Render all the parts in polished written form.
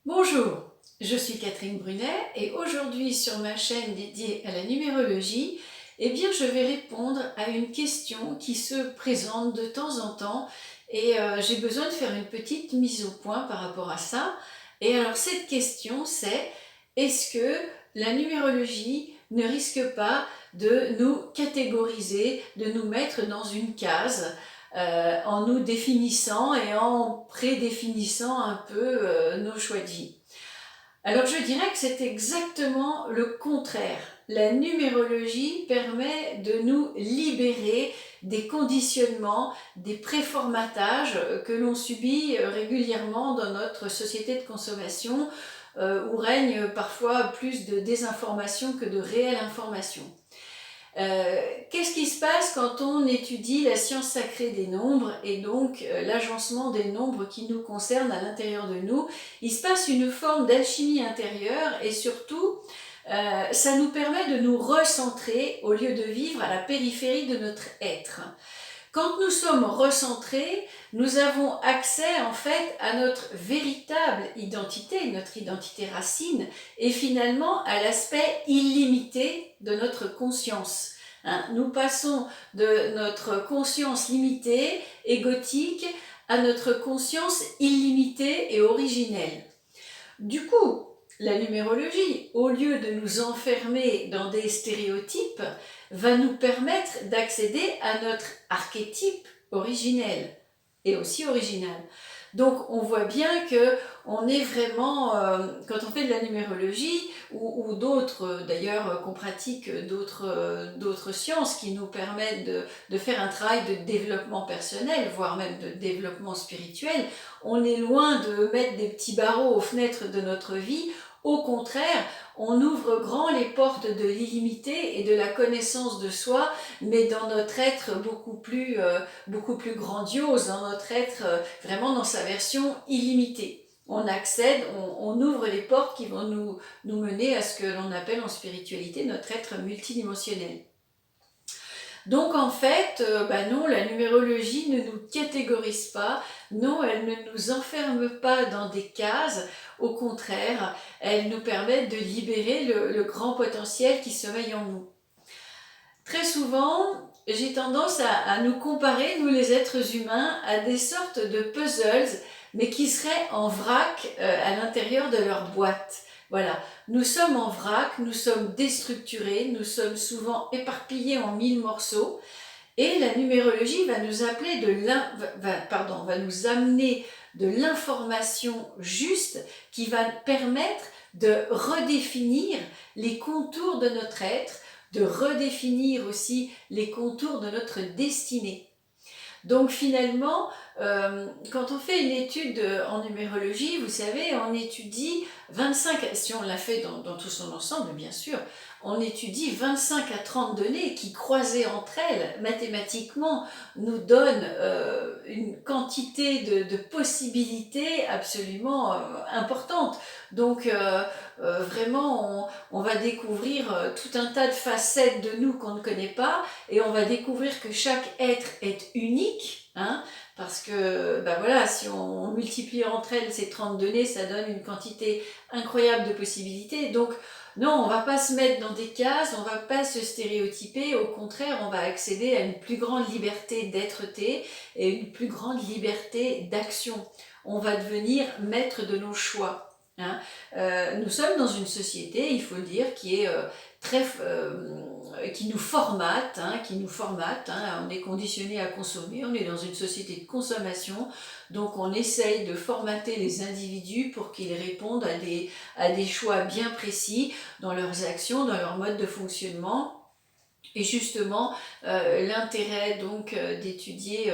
Bonjour, je suis Catherine Brunet et aujourd'hui sur ma chaîne dédiée à la numérologie, je vais répondre à une question qui se présente de temps en temps et j'ai besoin de faire une petite mise au point par rapport à ça. Et alors cette question c'est: est-ce que la numérologie ne risque pas de nous catégoriser, de nous mettre dans une case en nous définissant et en prédéfinissant un peu nos choix de vie? Alors je dirais que c'est exactement le contraire. La numérologie permet de nous libérer des conditionnements, des préformatages que l'on subit régulièrement dans notre société de consommation, où règne parfois plus de désinformation que de réelle information. Qu'est-ce qui se passe quand on étudie la science sacrée des nombres et donc l'agencement des nombres qui nous concernent à l'intérieur de nous? Il se passe une forme d'alchimie intérieure et surtout, ça nous permet de nous recentrer au lieu de vivre à la périphérie de notre être. Quand nous sommes recentrés, nous avons accès en fait à notre véritable identité, notre identité racine, et finalement à l'aspect illimité de notre conscience. Nous passons de notre conscience limitée, égotique, à notre conscience illimitée et originelle. Du coup, la numérologie, au lieu de nous enfermer dans des stéréotypes, va nous permettre d'accéder à notre archétype originel et aussi original. Donc on voit bien que on est vraiment, quand on fait de la numérologie ou d'autres, d'ailleurs qu'on pratique d'autres sciences qui nous permettent de faire un travail de développement personnel, voire même de développement spirituel, on est loin de mettre des petits barreaux aux fenêtres de notre vie. Au contraire, on ouvre grand les portes de l'illimité et de la connaissance de soi, mais dans notre être beaucoup plus grandiose, dans notre être vraiment dans sa version illimitée. On accède, on ouvre les portes qui vont nous mener à ce que l'on appelle en spiritualité notre être multidimensionnel. Donc en fait, non, la numérologie ne nous catégorise pas, non, elle ne nous enferme pas dans des cases, au contraire, elle nous permet de libérer le grand potentiel qui sommeille en nous. Très souvent, j'ai tendance à nous comparer, nous les êtres humains, à des sortes de puzzles, mais qui seraient en vrac à l'intérieur de leur boîte. Voilà, nous sommes en vrac, nous sommes déstructurés, nous sommes souvent éparpillés en 1000 morceaux, et la numérologie va nous va nous amener de l'information juste qui va permettre de redéfinir les contours de notre être, de redéfinir aussi les contours de notre destinée. Donc finalement, quand on fait une étude en numérologie, vous savez, on étudie 25, si on l'a fait dans tout son ensemble bien sûr, on étudie 25 à 30 données qui, croisées entre elles, mathématiquement, nous donnent une quantité de possibilités absolument importante. Donc vraiment, on va découvrir tout un tas de facettes de nous qu'on ne connaît pas, et on va découvrir que chaque être est unique, parce que voilà, si on multiplie entre elles ces 30 données, ça donne une quantité incroyable de possibilités. Donc non, on ne va pas se mettre dans des cases, on ne va pas se stéréotyper, au contraire, on va accéder à une plus grande liberté d'être-té et une plus grande liberté d'action. On va devenir maître de nos choix. Nous sommes dans une société, il faut le dire, qui est qui nous formate, on est conditionné à consommer, on est dans une société de consommation, donc on essaye de formater les individus pour qu'ils répondent à des choix bien précis dans leurs actions, dans leur mode de fonctionnement. Et justement, l'intérêt donc d'étudier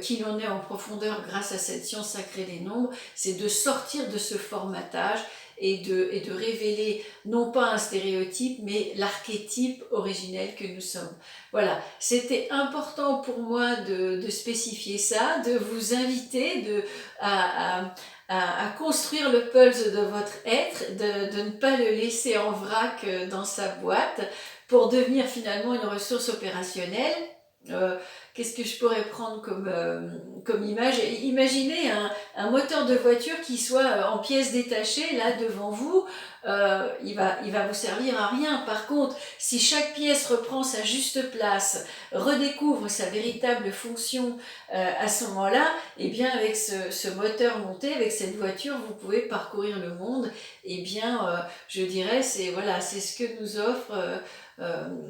qui l'on est en profondeur grâce à cette science sacrée des nombres, c'est de sortir de ce formatage et de révéler non pas un stéréotype, mais l'archétype originel que nous sommes. Voilà, c'était important pour moi de spécifier ça, de vous inviter à construire le puzzle de votre être, de ne pas le laisser en vrac dans sa boîte, pour devenir finalement une ressource opérationnelle. Qu'est-ce que je pourrais prendre comme image? Imaginez un moteur de voiture qui soit en pièces détachées là devant vous. Il va vous servir à rien. Par contre, si chaque pièce reprend sa juste place, redécouvre sa véritable fonction à ce moment-là, eh bien avec ce moteur monté, avec cette voiture, vous pouvez parcourir le monde. Eh bien, je dirais, c'est voilà, c'est ce que nous offrent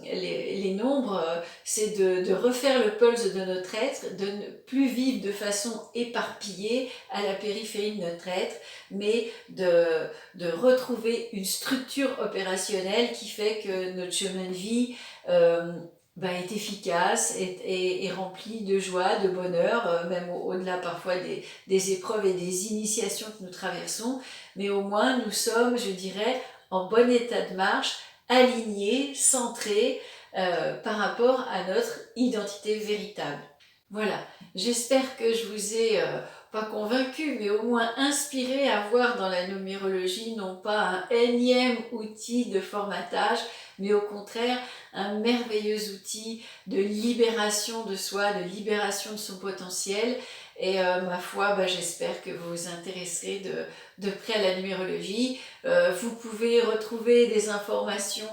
les nombres, c'est de refaire le pulse de notre être, de ne plus vivre de façon éparpillée à la périphérie de notre être, mais de retrouver une structure opérationnelle qui fait que notre chemin de vie est efficace, est rempli de joie, de bonheur, même au-delà parfois des épreuves et des initiations que nous traversons, mais au moins nous sommes, je dirais, en bon état de marche, alignés, centrés par rapport à notre identité véritable. Voilà, j'espère que je vous ai pas convaincu, mais au moins inspiré à voir dans la numérologie non pas un énième outil de formatage, mais au contraire un merveilleux outil de libération de soi, de libération de son potentiel. Et ma foi, j'espère que vous vous intéresserez de près à la numérologie. Vous pouvez retrouver des informations,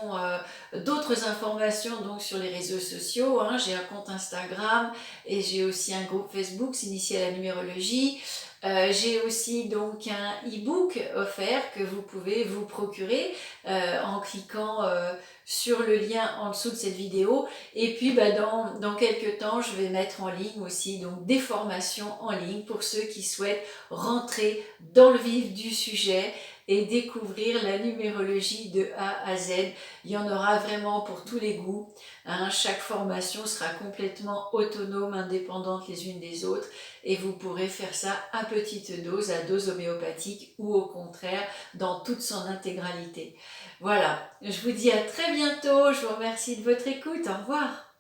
d'autres informations donc sur les réseaux sociaux. J'ai un compte Instagram et j'ai aussi un groupe Facebook, s'initier à la numérologie. J'ai aussi donc un e-book offert que vous pouvez vous procurer en cliquant sur le lien en dessous de cette vidéo. Et puis dans quelques temps, je vais mettre en ligne aussi donc des formations en ligne pour ceux qui souhaitent rentrer dans le vif du sujet et découvrir la numérologie de A à Z. Il y en aura vraiment pour tous les goûts. Chaque formation sera complètement autonome, indépendante les unes des autres, et vous pourrez faire ça à petite dose, à dose homéopathique ou au contraire dans toute son intégralité. Voilà, je vous dis à très bientôt, je vous remercie de votre écoute, au revoir.